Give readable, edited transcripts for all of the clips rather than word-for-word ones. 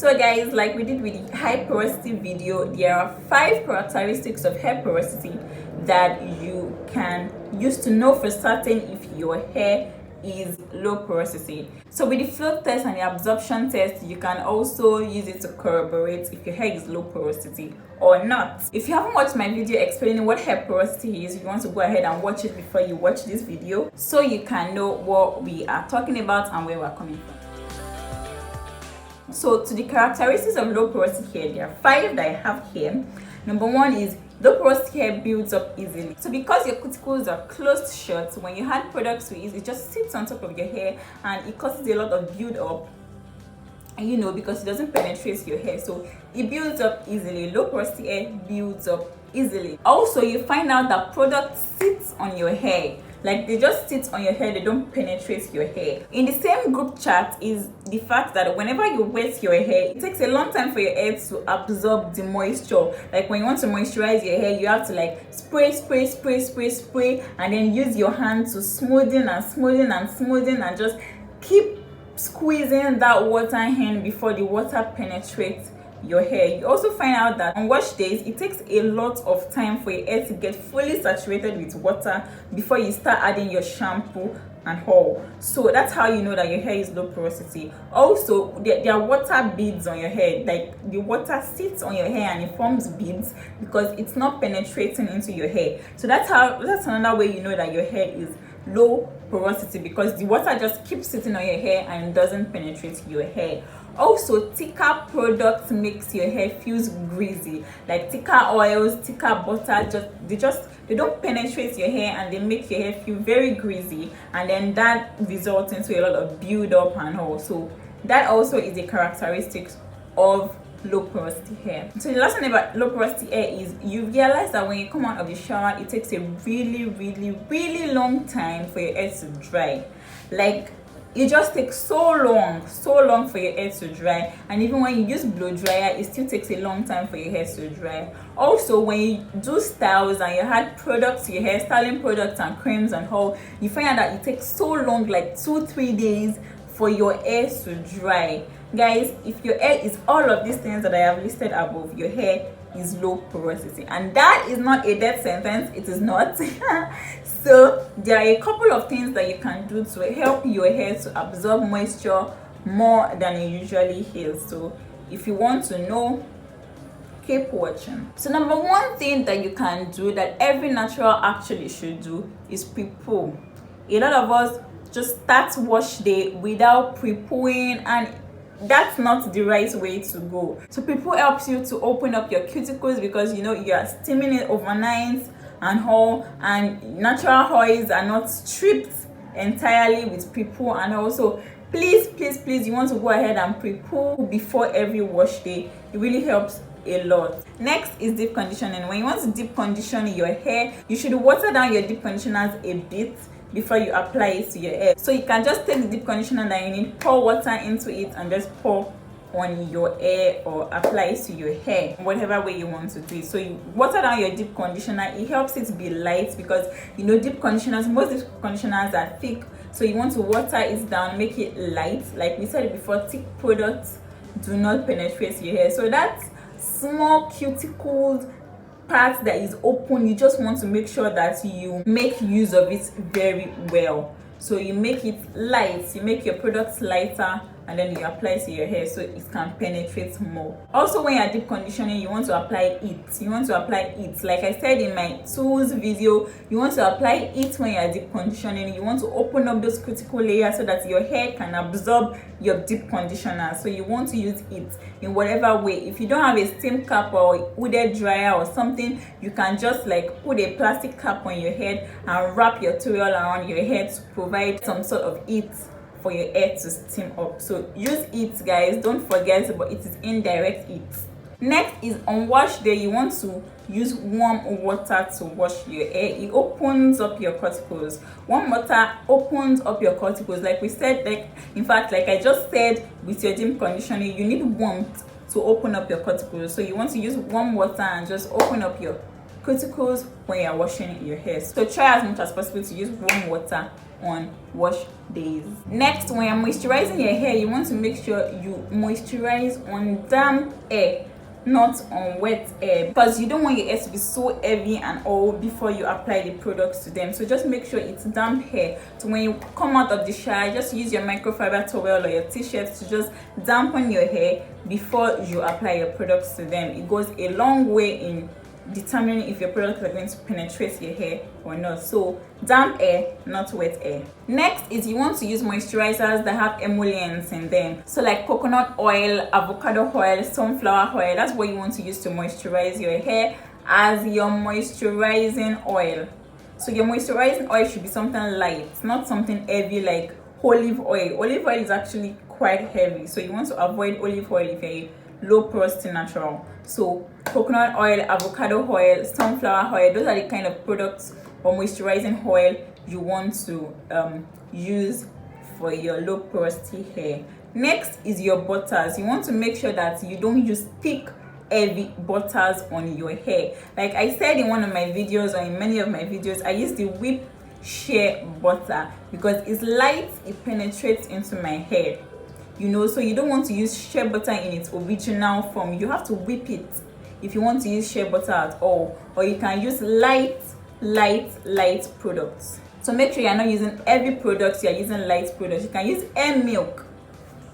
So guys, like we did with the high porosity video, there are 5 characteristics of hair porosity that you can use to know for certain if your hair is low porosity. So with the flow test and the absorption test, you can also use it to corroborate if your hair is low porosity or not. If you haven't watched my video explaining what hair porosity is, you want to go ahead and watch it before you watch this video so you can know what we are talking about and where we're coming from. So to the characteristics of low porosity hair, there are 5 that I have here. Number 1 is low porosity hair builds up easily. So because your cuticles are closed shut, when you add products to it, it just sits on top of your hair and it causes a lot of build up, because it doesn't penetrate your hair. So it builds up easily. Low porosity hair builds up easily. Also, you find out that products sits on your hair. Like they just sit on your hair, they don't penetrate your hair. In the same group chat is the fact that whenever you wet your hair, it takes a long time for your hair to absorb the moisture. Like when you want to moisturize your hair, you have to like spray, and then use your hand to smoothen and just keep squeezing that water in before the water penetrates your hair. You also find out that on wash days, it takes a lot of time for your hair to get fully saturated with water before you start adding your shampoo and all. So that's how you know that your hair is low porosity. Also, there are water beads on your hair. Like the water sits on your hair and it forms beads because it's not penetrating into your hair. So that's another way you know that your hair is low porosity, because the water just keeps sitting on your hair and doesn't penetrate your hair. Also, thicker products makes your hair feels greasy. Like thicker oils, thicker butter, they don't penetrate your hair and they make your hair feel very greasy, and then that results into a lot of build up and all. So that also is a characteristic of low porosity hair. So the last thing about low porosity hair is you realize that when you come out of the shower, it takes a really long time for your hair to dry. Like it just takes so long for your hair to dry, and even when you use blow dryer, it still takes a long time for your hair to dry. Also, when you do styles and you add products to your hair, styling products and creams and all, you find out that it takes so long, like 2-3 days for your hair to dry. Guys, if your hair is all of these things that I have listed above, your hair is low porosity, and that is not a death sentence. It is not. So there are a couple of things that you can do to help your hair to absorb moisture more than it usually is. So if you want to know, keep watching. So number 1 thing that you can do, that every natural actually should do, is pre-poo. A lot of us just start wash day without pre-pooing, and that's not the right way to go. So pre-poo helps you to open up your cuticles, because you are steaming it overnight and all, and natural oils are not stripped entirely with pre-poo. And also, please, you want to go ahead and pre-poo before every wash day. It really helps a lot. Next is deep conditioning. When you want to deep condition your hair, you should water down your deep conditioners a bit before you apply it to your hair. So you can just take the deep conditioner that you need, pour water into it, and just pour on your hair or apply it to your hair, whatever way you want to do it. So you water down your deep conditioner. It helps it be light, because deep conditioners, most deep conditioners are thick, so you want to water it down, make it light. Like we said before, thick products do not penetrate your hair. So that small cuticles part that is open, you just want to make sure that you make use of it very well. So you make it light, you make your products lighter, and then you apply it to your hair so it can penetrate more. Also, when you're deep conditioning, you want to apply it. Like I said in my tools video, you want to apply it when you're deep conditioning. You want to open up those critical layers so that your hair can absorb your deep conditioner. So you want to use it in whatever way. If you don't have a steam cap or hooded dryer or something, you can just like put a plastic cap on your head and wrap your towel around your head to provide some sort of heat for your hair to steam up. So use it, guys, don't forget, but it is indirect heat. Next is on wash day, you want to use warm water to wash your hair. It opens up your cuticles. Warm water opens up your cuticles. Like we said, in fact, like I just said, with your deep conditioning, you need warmth to open up your cuticles. So you want to use warm water and just open up your cuticles when you're washing your hair. So try as much as possible to use warm water on wash days. Next, when you're moisturizing your hair, you want to make sure you moisturize on damp hair, not on wet hair, because you don't want your hair to be so heavy and all before you apply the products to them. So just make sure it's damp hair. So when you come out of the shower, just use your microfiber towel or your t-shirt to just dampen your hair before you apply your products to them. It goes a long way in determining if your products are going to penetrate your hair or not. So damp hair, not wet hair. Next is you want to use moisturizers that have emollients in them, so like coconut oil, avocado oil, sunflower oil. That's what you want to use to moisturize your hair as your moisturizing oil. So your moisturizing oil should be something light, not something heavy like olive oil. Olive oil is actually quite heavy, so you want to avoid olive oil if you're a low porosity natural. So coconut oil, avocado oil, sunflower oil, those are the kind of products or moisturizing oil you want to use for your low porosity hair. Next is your butters. You want to make sure that you don't use thick heavy butters on your hair. Like I said in one of my videos, or in many of my videos, I use the whip shea butter because it's light, it penetrates into my hair, you know. So you don't want to use shea butter in its original form. You have to whip it if you want to use shea butter at all, or you can use light products. So make sure you're not using heavy products, you're using light products. You can use hair milk.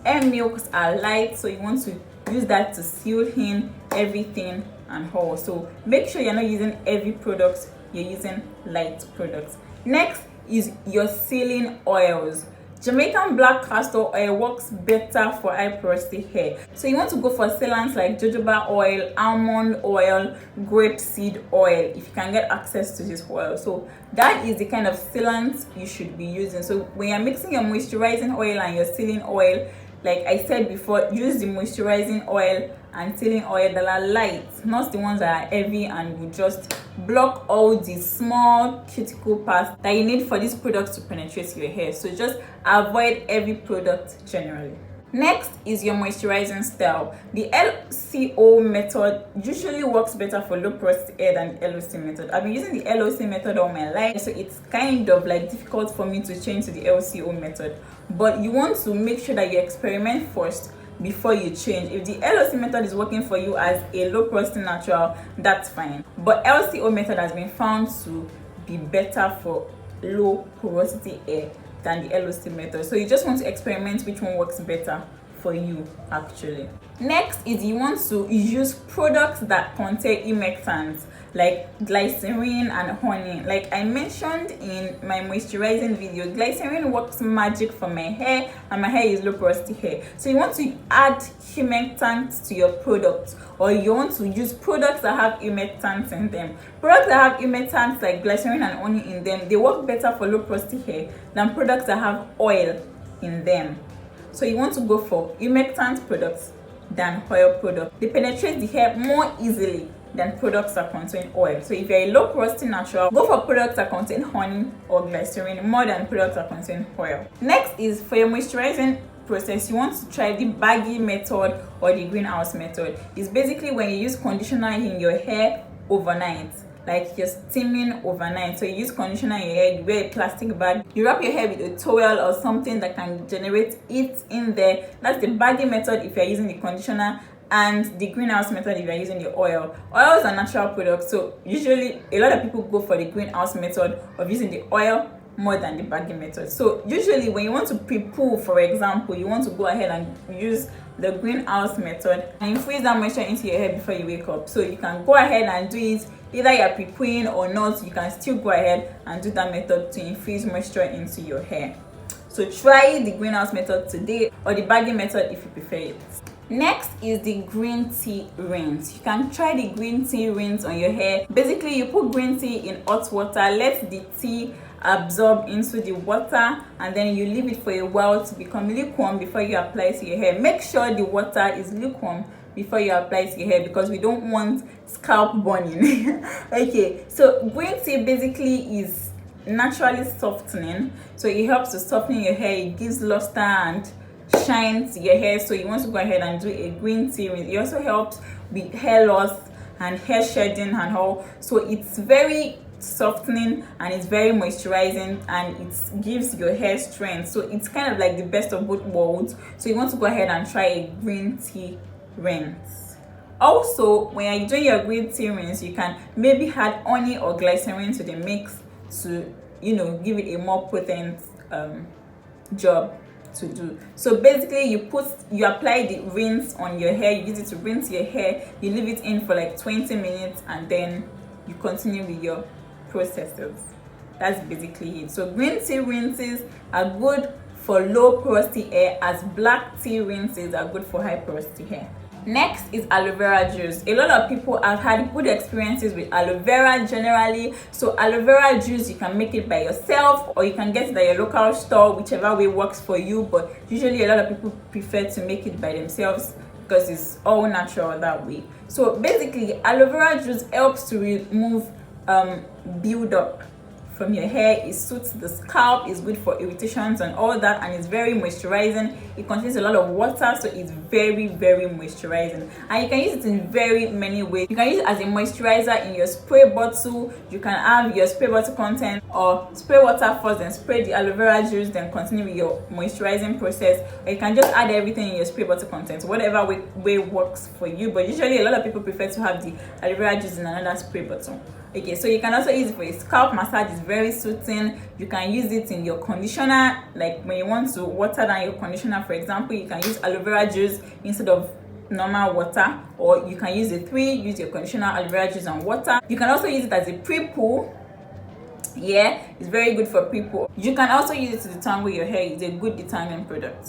Hair milks are light, so you want to use that to seal in everything and all. So make sure you're not using heavy products, you're using light products. Next is your sealing oils. Jamaican black castor oil works better for high porosity hair. So you want to go for sealants like jojoba oil, almond oil, grapeseed oil, if you can get access to this oil. So that is the kind of sealant you should be using. So when you're mixing your moisturizing oil and your sealing oil, like I said before, use the moisturizing oil and sealing oil that are light, not the ones that are heavy and will just block all the small cuticle parts that you need for these products to penetrate your hair. So just avoid heavy product generally. Next is your moisturizing style. The LCO method usually works better for low porosity hair than the LOC method. I've been using the LOC method all my life, so it's kind of like difficult for me to change to the LCO method. But you want to make sure that you experiment first before you change. If the LOC method is working for you as a low porosity natural, that's fine. But LCO method has been found to be better for low porosity hair than the LOC method. So you just want to experiment which one works better for you actually. Next is you want to use products that contain humectants like glycerin and honey. Like I mentioned in my moisturizing video, glycerin works magic for my hair, and my hair is low porosity hair. So you want to add humectants to your products, or you want to use products that have humectants in them. Products that have humectants like glycerin and honey in them, they work better for low porosity hair than products that have oil in them. So you want to go for humectant products than oil products. They penetrate the hair more easily than products that contain oil. So if you're a low porosity natural, go for products that contain honey or glycerin more than products that contain oil. Next is for your moisturizing process, you want to try the baggy method or the greenhouse method. It's basically when you use conditioner in your hair overnight, like you're steaming overnight. So you use conditioner in your hair, you wear a plastic bag, you wrap your hair with a towel or something that can generate heat in there. That's the baggy method if you're using the conditioner, and the greenhouse method if you're using the oil. Oils are natural products, so usually a lot of people go for the greenhouse method of using the oil more than the baggy method. So usually when you want to pre-poo, for example, you want to go ahead and use the greenhouse method and infuse that moisture into your hair before you wake up. So you can go ahead and do it, either you're pre-pooing or not, you can still go ahead and do that method to infuse moisture into your hair. So try the greenhouse method today, or the baggy method if you prefer it. Next is the green tea rinse. You can try the green tea rinse on your hair. Basically, you put green tea in hot water, let the tea absorb into the water, and then you leave it for a while to become lukewarm before you apply to your hair. Make sure the water is lukewarm before you apply to your hair because we don't want scalp burning. Okay, so green tea basically is naturally softening, so it helps to soften your hair, it gives luster and shine to your hair. So you want to go ahead and do a green tea rinse. It also helps with hair loss and hair shedding and all. So it's very softening, and it's very moisturizing, and it gives your hair strength. So it's kind of like the best of both worlds. So you want to go ahead and try a green tea rinse. Also, when you're doing your green tea rinse, you can maybe add honey or glycerin to the mix to, you know, give it a more potent job to do. So basically you apply the rinse on your hair, you use it to rinse your hair, you leave it in for like 20 minutes, and then you continue with your processes. That's basically it. So green tea rinses are good for low porosity hair, as black tea rinses are good for high porosity hair. Next is aloe vera juice. A lot of people have had good experiences with aloe vera generally. So aloe vera juice, you can make it by yourself, or you can get it at your local store, whichever way works for you. But usually a lot of people prefer to make it by themselves because it's all natural that way. So basically, aloe vera juice helps to remove build-up from your hair. It suits the scalp, it's good for irritations and all that, and it's very moisturizing. It contains a lot of water, so it's very moisturizing, and you can use it in very many ways. You can use it as a moisturizer in your spray bottle. You can have your spray bottle content, or spray water first and spray the aloe vera juice, then continue with your moisturizing process, or you can just add everything in your spray bottle content, whatever way works for you. But usually a lot of people prefer to have the aloe vera juice in another spray bottle. Okay, so you can also use it for a scalp massage. It's very soothing. You can use it in your conditioner, like when you want to water down your conditioner, for example, you can use aloe vera juice instead of normal water, or you can use the three, use your conditioner, aloe vera juice, and water. You can also use it as a pre-poo. Yeah, it's very good for pre-poo. You can also use it to detangle your hair. It's a good detangling product.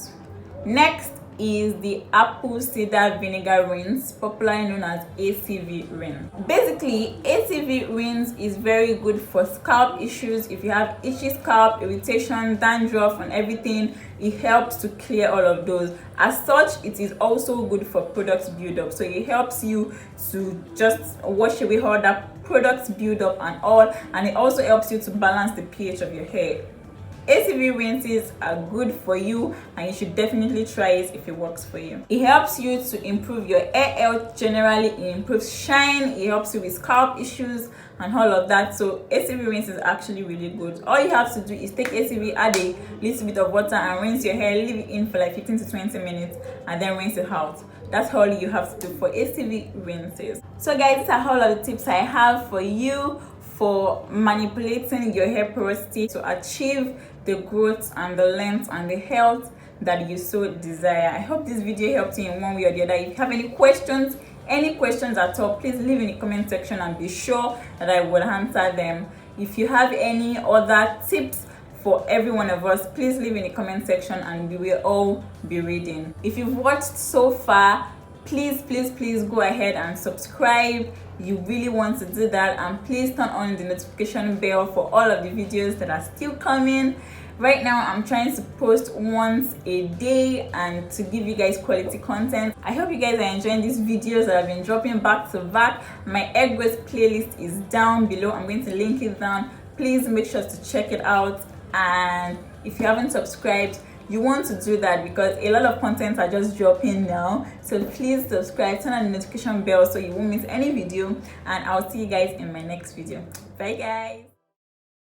Next is the apple cider vinegar rinse, popularly known as ACV rinse. Basically, ACV rinse is very good for scalp issues. If you have itchy scalp, irritation, dandruff, and everything, it helps to clear all of those. As such, it is also good for product buildup. So it helps you to just wash away all that product buildup and all, and it also helps you to balance the pH of your hair. ACV rinses are good for you, and you should definitely try it if it works for you. It helps you to improve your hair health generally. It improves shine, it helps you with scalp issues and all of that. So ACV rinse is actually really good. All you have to do is take ACV, add a little bit of water, and rinse your hair. Leave it in for like 15 to 20 minutes, and then rinse it out. That's all you have to do for ACV rinses. So guys, these are all of the tips I have for you for manipulating your hair porosity to achieve the growth and the length and the health that you so desire. I hope this video helped you in one way or the other. If you have any questions at all, please leave in the comment section and be sure that I will answer them. If you have any other tips for every one of us, please leave in the comment section and we will all be reading. If you've watched so far, please go ahead and subscribe. You really want to do that, and please turn on the notification bell for all of the videos that are still coming. Right now I'm trying to post once a day and to give you guys quality content. I hope you guys are enjoying these videos that I've been dropping back to back. My hair growth playlist is down below. I'm going to link it down. Please make sure to check it out, and if you haven't subscribed, you want to do that because a lot of content are just dropping now. So please subscribe, turn on the notification bell so you won't miss any video, and I'll see you guys in my next video. Bye guys.